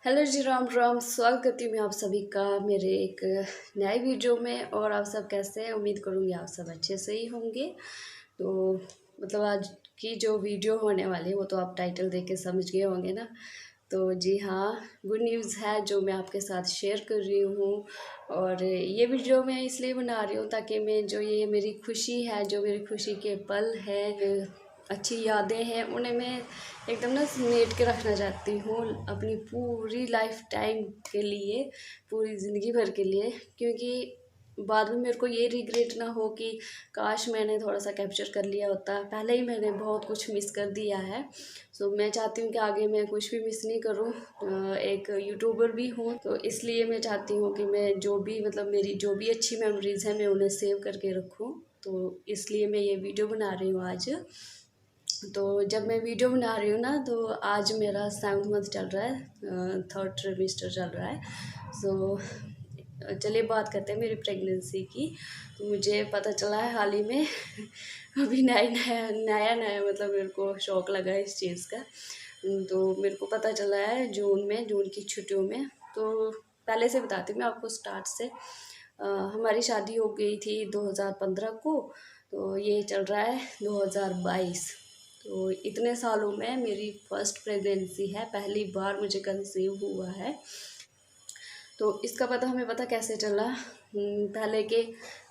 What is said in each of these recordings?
Hello जी, राम राम। स्वागत करती हूँ मैं आप सभी का मेरे एक नए वीडियो में। और आप सब कैसे हैं? उम्मीद करूँगी आप सब अच्छे से ही होंगे। तो आज की जो वीडियो होने वाली है वो तो आप टाइटल देख के समझ गए होंगे ना। तो जी हाँ, गुड न्यूज़ है जो मैं आपके साथ शेयर कर रही हूँ। और ये वीडियो मैं इसलिए बना रही हूँ ताकि मैं जो ये मेरी खुशी है, जो मेरी खुशी के पल है, अच्छी यादें हैं, उन्हें मैं एकदम ना समेट के रखना चाहती हूँ अपनी पूरी लाइफ टाइम के लिए, पूरी ज़िंदगी भर के लिए। क्योंकि बाद में मेरे को ये रिग्रेट ना हो कि काश मैंने थोड़ा सा कैप्चर कर लिया होता, पहले ही मैंने बहुत कुछ मिस कर दिया है। सो मैं चाहती हूँ कि आगे मैं कुछ भी मिस नहीं करूँ। एक यूट्यूबर भी हूँ तो इसलिए मैं चाहती हूँ कि मैं जो भी मेरी जो भी अच्छी मेमोरीज़ हैं मैं उन्हें सेव करके रखूँ। तो इसलिए मैं ये वीडियो बना रही हूँ आज। तो जब मैं वीडियो बना रही हूँ ना, तो आज मेरा 7th मंथ चल रहा है, 3rd ट्रिमेस्टर चल रहा है। सो चलिए बात करते हैं मेरी प्रेगनेंसी की। तो मुझे पता चला है हाल ही में अभी नया मेरे को शौक लगा इस चीज़ का। तो मेरे को पता चला है जून की छुट्टियों में। तो पहले से बताती हूँ मैं आपको स्टार्ट से। हमारी शादी हो गई थी 2015 को, तो ये चल रहा है 2022। तो इतने सालों में मेरी फर्स्ट प्रेगनेंसी है, पहली बार मुझे कंसीव हुआ है। तो इसका हमें पता कैसे चला? पहले के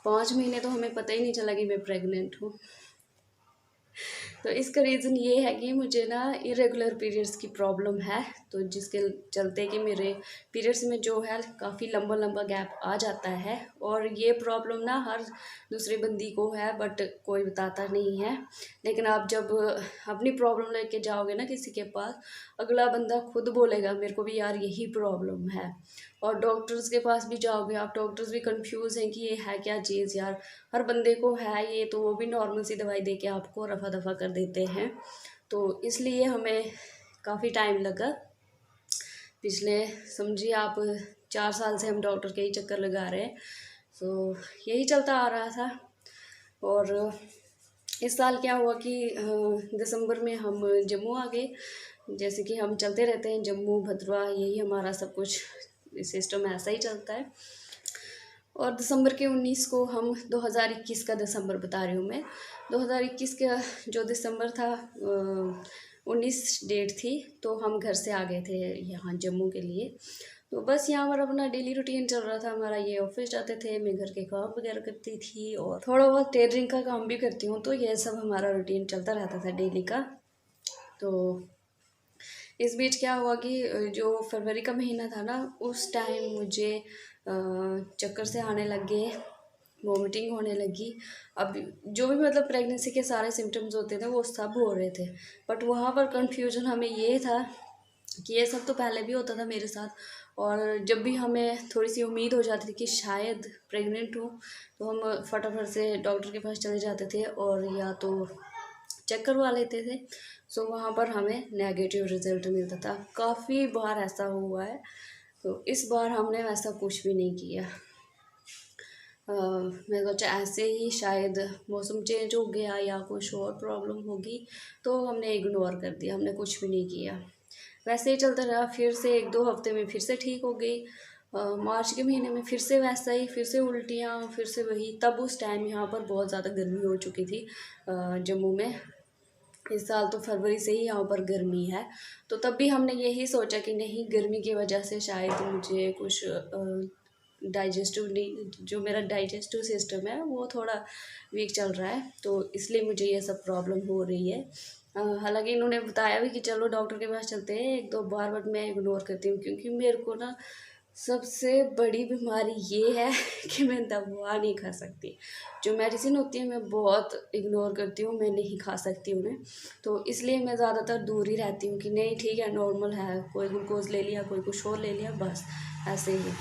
5 महीने तो हमें पता ही नहीं चला कि मैं प्रेग्नेंट हूँ। तो इसका रीज़न ये है कि मुझे ना इरेगुलर पीरियड्स की प्रॉब्लम है। तो जिसके चलते कि मेरे पीरियड्स में जो है काफ़ी लंबा लंबा गैप आ जाता है। और ये प्रॉब्लम ना हर दूसरे बंदी को है, बट कोई बताता नहीं है। लेकिन आप जब अपनी प्रॉब्लम लेके जाओगे ना किसी के पास, अगला बंदा खुद बोलेगा मेरे को भी यार यही प्रॉब्लम है। और डॉक्टर्स के पास भी जाओगे आप, डॉक्टर्स भी कंफ्यूज हैं कि ये है क्या चीज़ यार, हर बंदे को है ये, तो वो भी नॉर्मल सी दवाई दे के आपको रफा दफा कर देते हैं। तो इसलिए हमें काफ़ी टाइम लगा। पिछले समझिए आप 4 साल से हम डॉक्टर के ही चक्कर लगा रहे हैं। तो यही चलता आ रहा था। और इस साल क्या हुआ कि दिसंबर में हम जम्मू आ गए। जैसे कि हम चलते रहते हैं जम्मू भद्रवा, यही हमारा सब कुछ सिस्टम ऐसा ही चलता है। और दिसंबर के 19 को हम 2021 का दिसंबर बता रही हूँ मैं, 2021 का जो दिसंबर था, 19 डेट थी, तो हम घर से आ गए थे यहाँ जम्मू के लिए। तो बस यहाँ पर अपना डेली रूटीन चल रहा था हमारा। ये ऑफिस जाते थे, मैं घर के काम वगैरह करती थी और थोड़ा बहुत टेलरिंग का काम भी करती हूँ। तो ये सब हमारा रूटीन चलता रहता था डेली का। तो इस बीच क्या हुआ कि जो फरवरी का महीना था ना, उस टाइम मुझे चक्कर से आने लग गए, वॉमिटिंग होने लगी। अब जो भी प्रेगनेंसी के सारे सिम्टम्स होते थे वो सब हो रहे थे। बट वहाँ पर कन्फ्यूजन हमें ये था कि ये सब तो पहले भी होता था मेरे साथ। और जब भी हमें थोड़ी सी उम्मीद हो जाती थी कि शायद प्रेग्नेंट हूँ, तो हम फटाफट से डॉक्टर के पास चले जाते थे और या तो चेक करवा लेते थे। सो वहाँ पर हमें नेगेटिव रिजल्ट मिलता था। काफ़ी बार ऐसा हुआ है। तो इस बार हमने वैसा कुछ भी नहीं किया। मैं सोचा ऐसे ही शायद मौसम चेंज हो गया या कुछ और प्रॉब्लम होगी, तो हमने इग्नोर कर दिया, हमने कुछ भी नहीं किया। वैसे ही चलता रहा। फिर से 1-2 हफ्ते में फिर से ठीक हो गई। मार्च के महीने में फिर से वैसा ही, फिर से उल्टियाँ, फिर से वही। तब उस टाइम यहाँ पर बहुत ज़्यादा गर्मी हो चुकी थी जम्मू में। इस साल तो फरवरी से ही यहाँ पर गर्मी है। तो तब भी हमने यही सोचा कि नहीं, गर्मी की वजह से शायद मुझे कुछ डाइजेस्टिव नहीं, जो मेरा डाइजेस्टिव सिस्टम है वो थोड़ा वीक चल रहा है, तो इसलिए मुझे ये सब प्रॉब्लम हो रही है। हालांकि इन्होंने बताया भी कि चलो डॉक्टर के पास चलते हैं 1-2 बार, बट मैं इग्नोर करती हूँ क्योंकि मेरे को ना सबसे बड़ी बीमारी ये है कि मैं दवा नहीं खा सकती। जो मेडिसिन होती है मैं बहुत इग्नोर करती हूँ, मैं नहीं खा सकती उन्हें। तो इसलिए मैं ज़्यादातर दूर ही रहती हूँ कि नहीं ठीक है, नॉर्मल है, कोई ग्लूकोज ले लिया, कोई कुछ और ले लिया, बस ऐसे ही।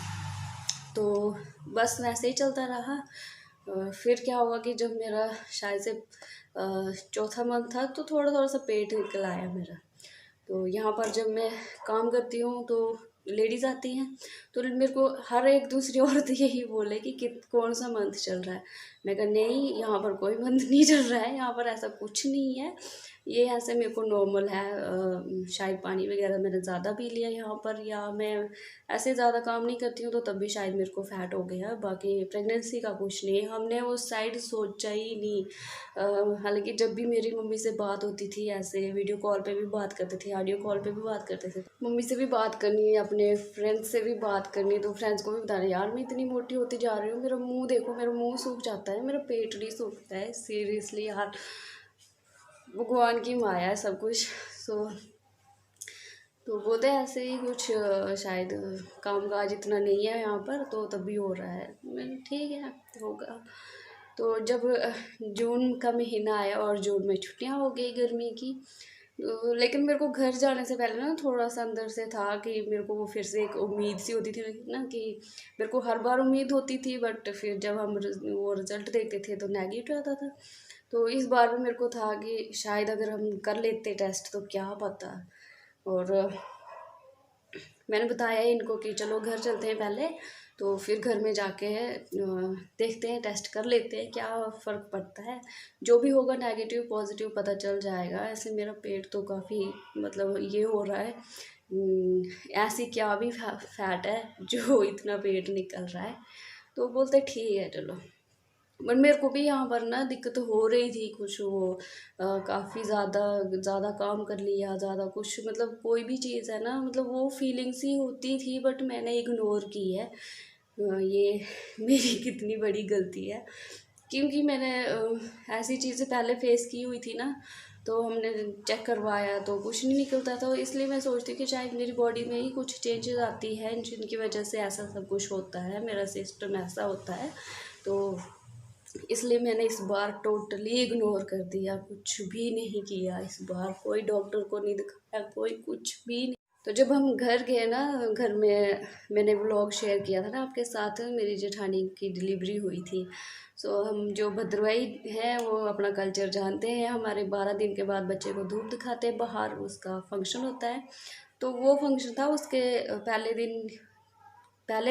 तो बस वैसे ही चलता रहा। फिर क्या हुआ कि जब मेरा शायद से चौथा मंथ था, तो थोड़ा थोड़ा सा पेट निकल आया मेरा। तो यहाँ पर जब मैं काम करती हूँ तो लेडीज़ आती हैं तो मेरे को हर एक दूसरी औरत यही बोले कि कौन सा मंथ चल रहा है। मैं कहा नहीं, यहाँ पर कोई मंथ नहीं चल रहा है, यहाँ पर ऐसा कुछ नहीं है, ये ऐसे मेरे को नॉर्मल है। शायद पानी वगैरह मैंने ज़्यादा पी लिया यहाँ पर, या मैं ऐसे ज़्यादा काम नहीं करती हूँ तो तब भी शायद मेरे को फैट हो गया। बाकी प्रेगनेंसी का कुछ नहीं, हमने उस साइड सोचा ही नहीं। हालांकि जब भी मेरी मम्मी से बात होती थी, ऐसे वीडियो कॉल पे भी बात करते थे, ऑडियो कॉल पे भी बात करते थे, मम्मी से भी बात करनी, अपने फ्रेंड्स से भी बात करनी, तो फ्रेंड्स को भी बताना यार मैं इतनी मोटी होती जा रही हूँ, मेरा मुँह देखो, मेरा मुँह सूख जाता है, मेरा पेट नहीं सूखता है। सीरियसली यार, भगवान की माया है सब कुछ। तो बोलते हैं ऐसे ही कुछ, शायद काम काज इतना नहीं है यहाँ पर तो तभी हो रहा है। मैंने ठीक है, होगा। तो जब जून का महीना आया और जून में छुट्टियाँ हो गई गर्मी की, तो लेकिन मेरे को घर जाने से पहले ना थोड़ा सा अंदर से था कि मेरे को वो फिर से एक उम्मीद सी होती थी ना, कि मेरे को हर बार उम्मीद होती थी, बट फिर जब हम वो रिज़ल्ट देखते थे तो नेगेटिव आता था। तो इस बार भी मेरे को था कि शायद अगर हम कर लेते टेस्ट तो क्या पता। और मैंने बताया इनको कि चलो घर चलते हैं पहले, तो फिर घर में जाके देखते हैं, टेस्ट कर लेते हैं क्या फ़र्क पड़ता है, जो भी होगा नेगेटिव पॉजिटिव पता चल जाएगा। ऐसे मेरा पेट तो काफ़ी मतलब ये हो रहा है, ऐसी क्या भी फैट है जो इतना पेट निकल रहा है। तो बोलते ठीक है चलो, बट मेरे को भी यहाँ पर ना दिक्कत हो रही थी कुछ, वो काफ़ी ज़्यादा काम कर लिया, ज़्यादा कुछ मतलब कोई भी चीज़ है ना, मतलब वो फीलिंग्स ही होती थी, बट मैंने इग्नोर की है। ये मेरी कितनी बड़ी गलती है, क्योंकि मैंने ऐसी चीज़ें पहले फेस की हुई थी ना, तो हमने चेक करवाया तो कुछ नहीं निकलता था। इसलिए मैं सोचती हूँ कि शायद मेरी बॉडी में ही कुछ चेंजेस आती हैं जिनकी वजह से ऐसा सब कुछ होता है, मेरा सिस्टम ऐसा होता है। तो इसलिए मैंने इस बार टोटली इग्नोर कर दिया, कुछ भी नहीं किया इस बार, कोई डॉक्टर को नहीं दिखाया, कोई कुछ भी नहीं। तो जब हम घर गए ना, घर में मैंने व्लॉग शेयर किया था ना आपके साथ, मेरी जेठानी की डिलीवरी हुई थी। सो हम जो भद्रवाही हैं वो अपना कल्चर जानते हैं, हमारे 12 दिन के बाद बच्चे को धूप दिखाते हैं बाहर, उसका फंक्शन होता है। तो वो फंक्शन था, उसके पहले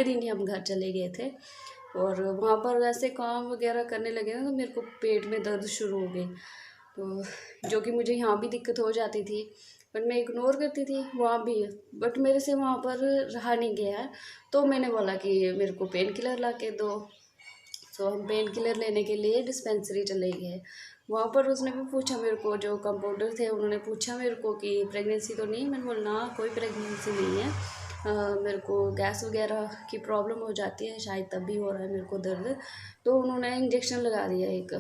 दिन ही हम घर चले गए थे, और वहाँ पर वैसे काम वगैरह करने लगे ना तो मेरे को पेट में दर्द शुरू हो गई, तो जो कि मुझे यहाँ भी दिक्कत हो जाती थी, बट मैं इग्नोर करती थी वहाँ भी, बट मेरे से वहाँ पर रहा नहीं गया। तो मैंने बोला कि मेरे को पेन किलर ला के दो। तो हम पेन किलर लेने के लिए डिस्पेंसरी चले गए। वहाँ पर उसने भी पूछा मेरे को, जो कंपाउंडर थे उन्होंने पूछा मेरे को कि प्रेगनेंसी तो नहीं। मैंने बोला ना, कोई प्रेगनेंसी नहीं है, मेरे को गैस वगैरह की प्रॉब्लम हो जाती है, शायद तभी हो रहा है मेरे को दर्द। तो उन्होंने इंजेक्शन लगा दिया एक,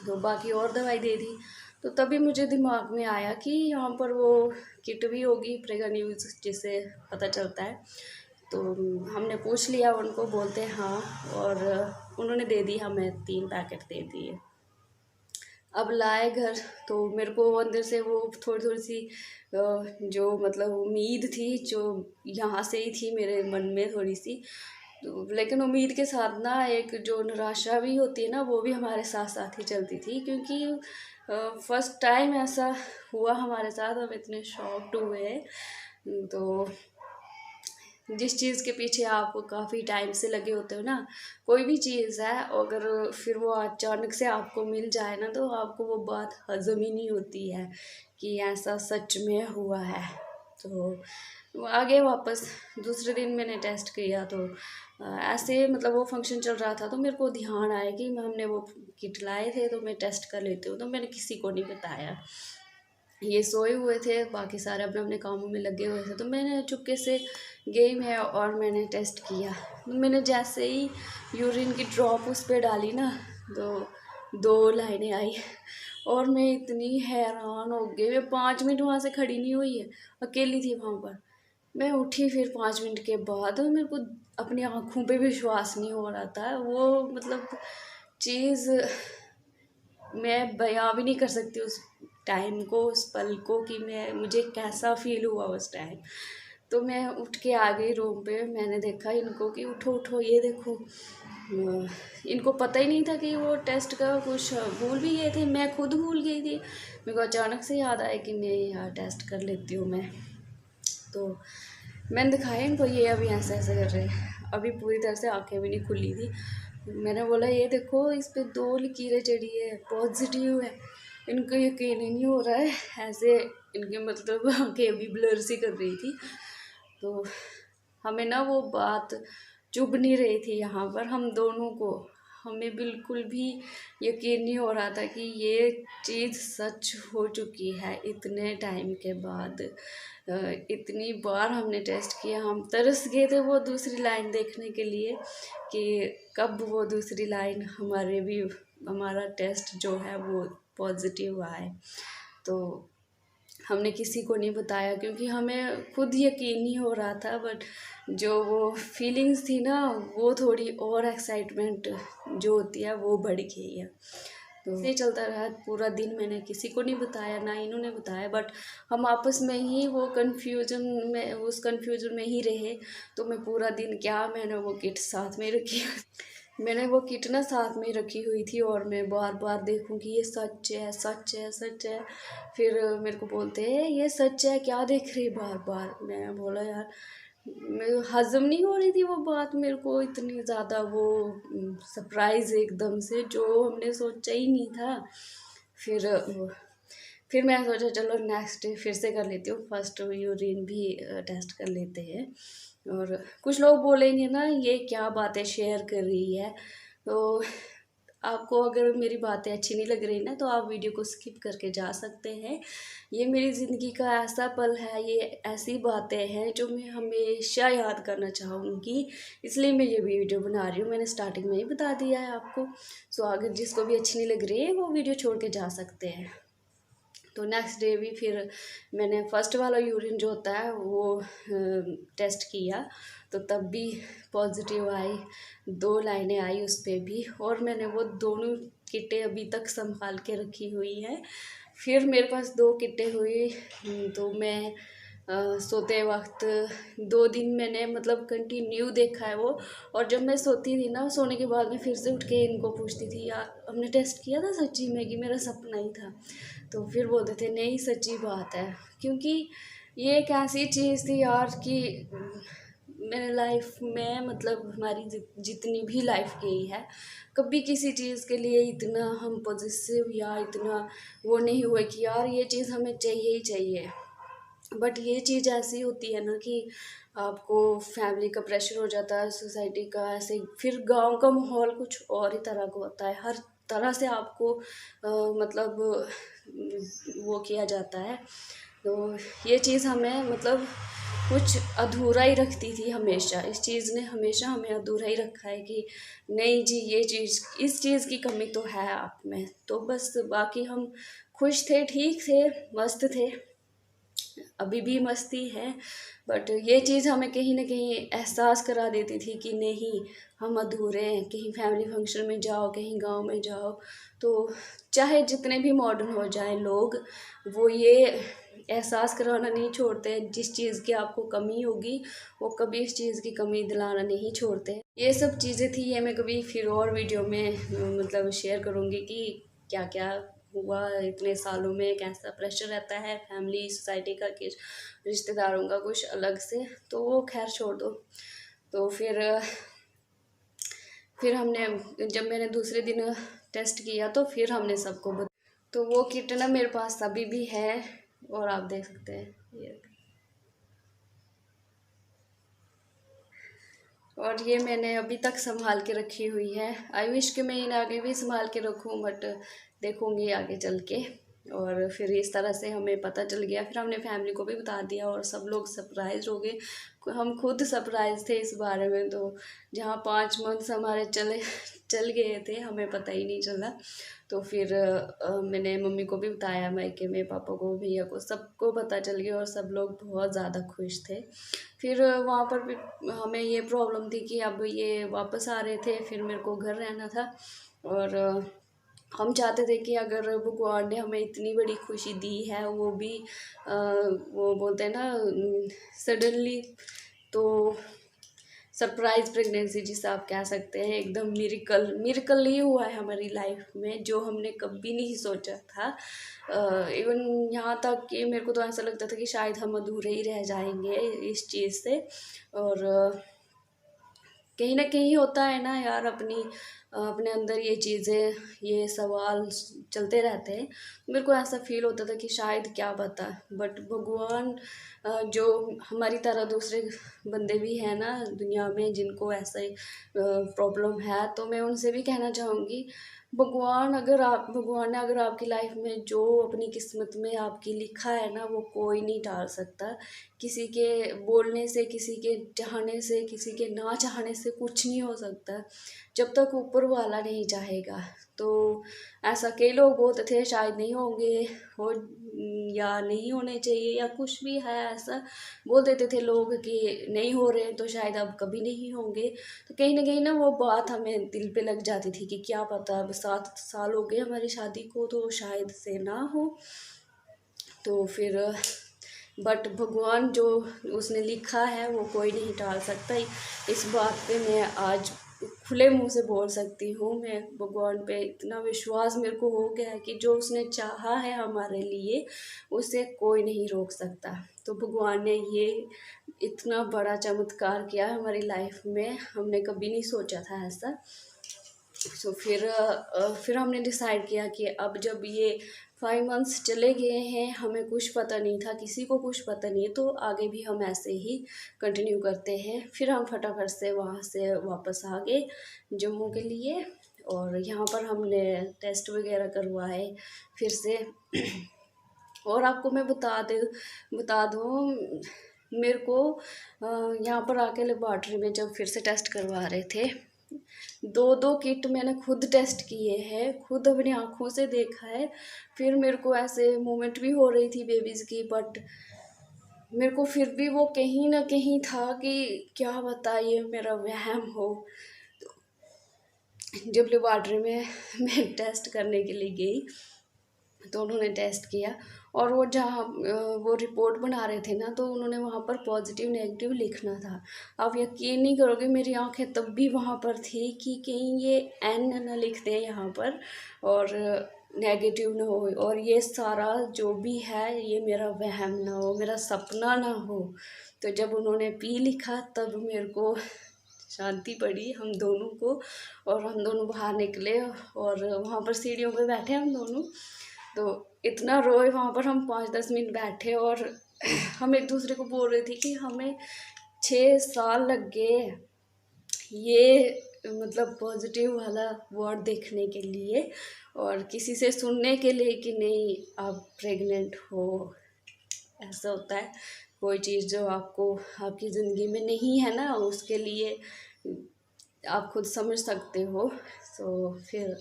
तो बाकी और दवाई दे दी। तो तभी मुझे दिमाग में आया कि यहाँ पर वो किट भी होगी प्रेगा न्यूज़, जिससे पता चलता है। तो हमने पूछ लिया उनको, बोलते हाँ, और उन्होंने दे दी, हमें 3 पैकेट दे दिए। अब लाए घर तो मेरे को अंदर से वो थोड़ी सी जो मतलब उम्मीद थी, जो यहाँ से ही थी मेरे मन में थोड़ी सी, तो लेकिन उम्मीद के साथ ना एक जो निराशा भी होती है ना, वो भी हमारे साथ साथ ही चलती थी, क्योंकि फर्स्ट टाइम ऐसा हुआ हमारे साथ, हम इतने शॉक्ड हुए। तो जिस चीज़ के पीछे आप काफ़ी टाइम से लगे होते हो ना, कोई भी चीज़ है, अगर फिर वो अचानक से आपको मिल जाए ना, तो आपको वो बात हज़म ही नहीं होती है कि ऐसा सच में हुआ है। तो आगे वापस दूसरे दिन मैंने टेस्ट किया, तो ऐसे मतलब वो फंक्शन चल रहा था, तो मेरे को ध्यान आया कि हमने वो किट लाए थे तो मैं टेस्ट कर लेती हूँ। तो मैंने किसी को नहीं बताया, ये सोए हुए थे, बाकी सारे अपने अपने कामों में लगे हुए थे। तो मैंने चुपके से गई मैं और मैंने टेस्ट किया। मैंने जैसे ही यूरिन की ड्रॉप उस पर डाली ना, तो 2 लाइनें आई, और मैं इतनी हैरान हो गई। मैं 5 मिनट वहाँ से खड़ी नहीं हुई है, अकेली थी वहाँ पर। मैं उठी फिर 5 मिनट के बाद, मेरे को अपनी आँखों पे विश्वास नहीं हो रहा था। वो मतलब चीज़ मैं बयां भी नहीं कर सकती उस टाइम को, उस पल को, कि मुझे कैसा फील हुआ उस टाइम। तो मैं उठ के आ गई रूम पे, मैंने देखा इनको कि उठो उठो, ये देखो। इनको पता ही नहीं था कि वो टेस्ट का कुछ भूल भी गए थे, मैं खुद भूल गई थी। मेरे को अचानक से याद आया कि नहीं यार, टेस्ट कर लेती हूँ मैं। तो मैंने दिखाया इनको, ये अभी ऐसे ऐसे कर रहे हैं, अभी पूरी तरह से आंखें भी नहीं खुली थी। मैंने बोला ये देखो इस पे 2 लकीरें चढ़ी है, पॉजिटिव है। इनको यकीन ही नहीं हो रहा है, ऐसे इनके मतलब आंखें भी ब्लर सी कर रही थी। तो हमें ना वो बात चुभ नहीं रही थी यहाँ पर हम दोनों को, हमें बिल्कुल भी यकीन नहीं हो रहा था कि ये चीज़ सच हो चुकी है इतने टाइम के बाद। इतनी बार हमने टेस्ट किया, हम तरस गए थे वो दूसरी लाइन देखने के लिए कि कब वो दूसरी लाइन हमारा टेस्ट जो है वो पॉजिटिव आए। तो हमने किसी को नहीं बताया क्योंकि हमें खुद यकीन नहीं हो रहा था, बट जो वो फीलिंग्स थी ना वो थोड़ी और एक्साइटमेंट जो होती है वो बढ़ गई है। तो ऐसे चलता रहा पूरा दिन, मैंने किसी को नहीं बताया ना इन्होंने बताया, बट हम आपस में ही वो उस कन्फ्यूजन में ही रहे। तो मैं पूरा दिन क्या, मैंने वो किट साथ में रखी मैंने वो किट ना साथ में रखी हुई थी और मैं बार बार देखूं कि ये सच है सच है सच है। फिर मेरे को बोलते हैं ये सच है क्या देख रही बार बार। मैं बोला यार मेरे हज़म नहीं हो रही थी वो बात, मेरे को इतनी ज़्यादा वो सरप्राइज़ एकदम से जो हमने सोचा ही नहीं था। फिर फिर मैं सोचा चलो नेक्स्ट डे फिर से कर लेती हूँ, फर्स्ट यूरिन भी टेस्ट कर लेते हैं। और कुछ लोग बोलेंगे ना ये क्या बातें शेयर कर रही है, तो आपको अगर मेरी बातें अच्छी नहीं लग रही ना तो आप वीडियो को स्किप करके जा सकते हैं। ये मेरी ज़िंदगी का ऐसा पल है, ये ऐसी बातें हैं जो मैं हमेशा याद करना चाहूँगी, इसलिए मैं ये वीडियो बना रही हूँ। मैंने स्टार्टिंग में ही बता दिया है आपको। सो अगर जिसको भी अच्छी नहीं लग रही है वो वीडियो छोड़ के जा सकते हैं। तो नेक्स्ट डे भी फिर मैंने फ़र्स्ट वाला यूरिन जो होता है वो टेस्ट किया, तो तब भी पॉजिटिव आई, 2 लाइनें आई उस पर भी, और मैंने वो दोनों किटें अभी तक संभाल के रखी हुई है। फिर मेरे पास 2 किटें हुई, तो मैं सोते वक्त 2 दिन मैंने मतलब कंटिन्यू देखा है वो। और जब मैं सोती थी ना, सोने के बाद मैं फिर से उठ के इनको पूछती थी यार हमने टेस्ट किया था सच्ची में कि मेरा सपना ही था। तो फिर बोलते थे नहीं सच्ची बात है, क्योंकि ये एक ऐसी चीज़ थी यार कि मेरे लाइफ में मतलब हमारी जितनी भी लाइफ गई है, कभी किसी चीज़ के लिए इतना हम पॉजिटिव या इतना वो नहीं हुआ कि यार ये चीज़ हमें चाहिए ही चाहिए। बट ये चीज़ ऐसी होती है ना कि आपको फैमिली का प्रेशर हो जाता है, सोसाइटी का, ऐसे फिर गांव का माहौल कुछ और ही तरह का होता है, हर तरह से आपको मतलब वो किया जाता है। तो ये चीज़ हमें मतलब कुछ अधूरा ही रखती थी हमेशा, इस चीज़ ने हमेशा हमें अधूरा ही रखा है कि नहीं जी ये चीज़, इस चीज़ की कमी तो है आप में। तो बस बाकी हम खुश थे, ठीक थे, मस्त थे, अभी भी मस्ती है। बट ये चीज़ हमें कहीं ना कहीं एहसास करा देती थी कि नहीं हम अधूरे हैं। कहीं फैमिली फंक्शन में जाओ, कहीं गांव में जाओ, तो चाहे जितने भी मॉडर्न हो जाएं लोग, वो ये एहसास करवाना नहीं छोड़ते, जिस चीज़ की आपको कमी होगी वो कभी इस चीज़ की कमी दिलाना नहीं छोड़ते। ये सब चीज़ें थी, ये मैं कभी फिर और वीडियो में मतलब शेयर करूँगी कि क्या क्या हुआ इतने सालों में, कैसा प्रेशर रहता है फैमिली सोसाइटी का कि रिश्तेदारों का कुछ अलग से, तो वो खैर छोड़ दो। तो फिर हमने जब मैंने दूसरे दिन टेस्ट किया तो फिर हमने सबको तो वो किट ना मेरे पास अभी भी है, और आप देख सकते हैं ये। और ये मैंने अभी तक संभाल के रखी हुई है। आई विश कि मैं इन आगे भी संभाल के रखूँ, बट देखूँगी आगे चल के। और फिर इस तरह से हमें पता चल गया, फिर हमने फैमिली को भी बता दिया और सब लोग सरप्राइज हो गए, हम खुद सरप्राइज थे इस बारे में। तो जहाँ 5 मंथ्स हमारे चल गए थे हमें पता ही नहीं चला। तो फिर मैंने मम्मी को भी बताया, मायके में पापा को, भैया को, सबको पता चल गया और सब लोग बहुत ज़्यादा खुश थे। फिर वहाँ पर भी हमें ये प्रॉब्लम थी कि अब ये वापस आ रहे थे, फिर मेरे को घर रहना था। और हम चाहते थे कि अगर भगवान ने हमें इतनी बड़ी खुशी दी है, वो भी वो बोलते हैं ना सडनली, तो सरप्राइज़ प्रेगनेंसी जिसे आप कह सकते हैं, एकदम मिरेकल ही हुआ है हमारी लाइफ में, जो हमने कभी नहीं सोचा था। इवन यहाँ तक कि मेरे को तो ऐसा लगता था कि शायद हम अधूरे ही रह जाएंगे इस चीज़ से। और कहीं ना कहीं होता है ना यार, अपने अंदर ये चीज़ें, ये सवाल चलते रहते हैं। मेरे को ऐसा फील होता था कि शायद क्या पता, बट भगवान जो हमारी तरह दूसरे बंदे भी हैं ना दुनिया में जिनको ऐसा प्रॉब्लम है, तो मैं उनसे भी कहना चाहूँगी, भगवान ने अगर आपकी लाइफ में जो अपनी किस्मत में आपकी लिखा है ना, वो कोई नहीं टाल सकता। किसी के बोलने से, किसी के चाहने से, किसी के ना चाहने से कुछ नहीं हो सकता जब तक ऊपर वाला नहीं चाहेगा। तो ऐसा कई लोग बोलते थे शायद नहीं होंगे, हो या नहीं होने चाहिए, या कुछ भी है ऐसा बोल देते थे लोग कि नहीं हो रहे तो शायद अब कभी नहीं होंगे। तो कहीं ना वो बात हमें दिल पे लग जाती थी कि क्या पता, अब 7 साल हो गए हमारी शादी को तो शायद से ना हो। तो फिर बट भगवान जो उसने लिखा है वो कोई नहीं टाल सकता। इस बात पे मैं आज खुले मुंह से बोल सकती हूँ। मैं भगवान पे इतना विश्वास मेरे को हो गया है कि जो उसने चाहा है हमारे लिए उसे कोई नहीं रोक सकता। तो भगवान ने ये इतना बड़ा चमत्कार किया हमारी लाइफ में, हमने कभी नहीं सोचा था ऐसा। तो फिर हमने डिसाइड किया कि अब जब ये 5 मंथ्स चले गए हैं, हमें कुछ पता नहीं था, किसी को कुछ पता नहीं है, तो आगे भी हम ऐसे ही कंटिन्यू करते हैं। फिर हम फटाफट से वहाँ से वापस आ गए जम्मू के लिए, और यहाँ पर हमने टेस्ट वगैरह करवाए फिर से। और आपको मैं बता दूँ, मेरे को यहाँ पर आके लेबॉर्ट्री में जब फिर से टेस्ट करवा रहे थे, 2 किट मैंने खुद टेस्ट किए हैं, खुद अपनी आँखों से देखा है। फिर मेरे को ऐसे मूवमेंट भी हो रही थी बेबीज़ की, बट मेरे को फिर भी वो कहीं ना कहीं था कि क्या बता ये मेरा वहम हो। जब लेबॉर्ट्री में मैं टेस्ट करने के लिए गई तो उन्होंने टेस्ट किया, और वो जहाँ वो रिपोर्ट बना रहे थे ना, तो उन्होंने वहाँ पर पॉजिटिव नेगेटिव लिखना था। आप यकीन नहीं करोगे, मेरी आंखें तब भी वहाँ पर थी कि कहीं ये एन ना लिख दें यहाँ पर और नेगेटिव ना हो, और ये सारा जो भी है ये मेरा वहम ना हो, मेरा सपना ना हो। तो जब उन्होंने पी लिखा तब मेरे को शांति पड़ी हम दोनों को, और हम दोनों बाहर निकले और वहाँ पर सीढ़ियों पे बैठे हम दोनों। तो इतना रोए वहाँ पर, हम 5-10 मिनट बैठे और हम एक दूसरे को बोल रहे थे कि हमें 6 साल लग गए ये मतलब पॉजिटिव वाला वर्ड देखने के लिए, और किसी से सुनने के लिए कि नहीं आप प्रेग्नेंट हो। ऐसा होता है, कोई चीज़ जो आपको आपकी ज़िंदगी में नहीं है ना, उसके लिए आप खुद समझ सकते हो। तो फिर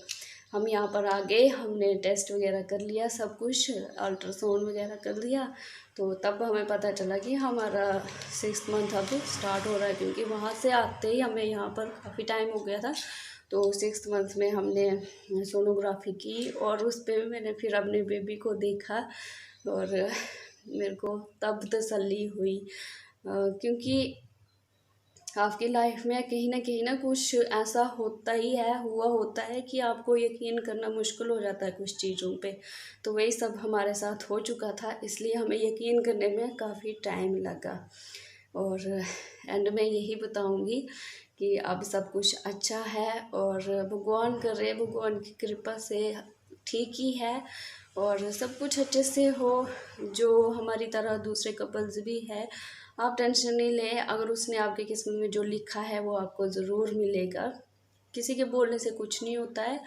हम यहाँ पर आ गए, हमने टेस्ट वगैरह कर लिया, सब कुछ अल्ट्रासाउंड वगैरह कर लिया। तो तब हमें पता चला कि हमारा 6th मंथ अब स्टार्ट हो रहा है, क्योंकि वहाँ से आते ही हमें यहाँ पर काफ़ी टाइम हो गया था। तो 6th मंथ में हमने सोनोग्राफी की, और उस पर मैंने फिर अपने बेबी को देखा, और मेरे को तब तसल्ली हुई, क्योंकि आपकी लाइफ में कहीं ना कुछ ऐसा होता ही है, हुआ होता है कि आपको यकीन करना मुश्किल हो जाता है कुछ चीज़ों पे। तो वही सब हमारे साथ हो चुका था, इसलिए हमें यकीन करने में काफ़ी टाइम लगा। और एंड में यही बताऊंगी कि अब सब कुछ अच्छा है, और भगवान कर रहे, भगवान की कृपा से ठीक ही है, और सब कुछ अच्छे से हो। जो हमारी तरह दूसरे कपल्स भी है, आप टेंशन नहीं लें, अगर उसने आपकी किस्मत में जो लिखा है वो आपको ज़रूर मिलेगा। किसी के बोलने से कुछ नहीं होता है।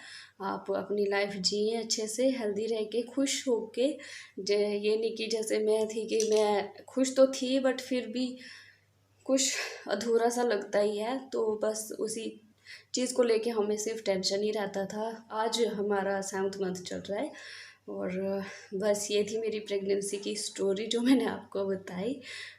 आप अपनी लाइफ जिए अच्छे से, हेल्दी रह के, खुश हो के। ये नहीं कि जैसे मैं थी कि मैं खुश तो थी बट फिर भी कुछ अधूरा सा लगता ही है, तो बस उसी चीज़ को लेके हमें सिर्फ टेंशन ही रहता था। आज हमारा 7th मंथ चल रहा है, और बस ये थी मेरी प्रेगनेंसी की स्टोरी जो मैंने आपको बताई।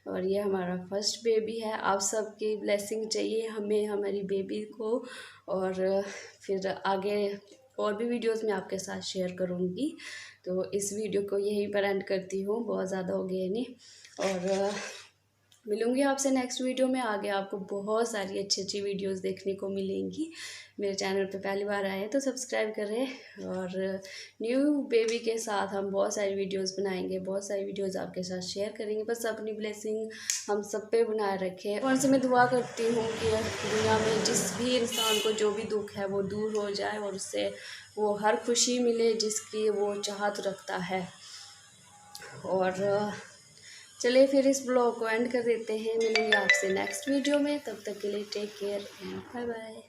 और ये हमारा फर्स्ट बेबी है। आप सबकी ब्लेसिंग चाहिए हमें, हमारी बेबी को। और फिर आगे और भी वीडियोस मैं आपके साथ शेयर करूँगी। तो इस वीडियो को यहीं पर एंड करती हूँ, बहुत ज़्यादा हो गया नहीं। और मिलूंगी आपसे नेक्स्ट वीडियो में। आगे आपको बहुत सारी अच्छी अच्छी वीडियोस देखने को मिलेंगी। मेरे चैनल पे पहली बार आए हैं तो सब्सक्राइब करें। और न्यू बेबी के साथ हम बहुत सारी वीडियोस बनाएंगे, बहुत सारी वीडियोस आपके साथ शेयर करेंगे। बस अपनी ब्लेसिंग हम सब पे बनाए रखें। और उनसे मैं दुआ करती हूँ कि दुनिया में जिस भी इंसान को जो भी दुख है वो दूर हो जाए और उससे वो हर खुशी मिले जिसकी वो चाहत रखता है। और चलिए फिर इस ब्लॉग को एंड कर देते हैं। मिलूंगी आपसे नेक्स्ट वीडियो में, तब तक के लिए take care and bye bye.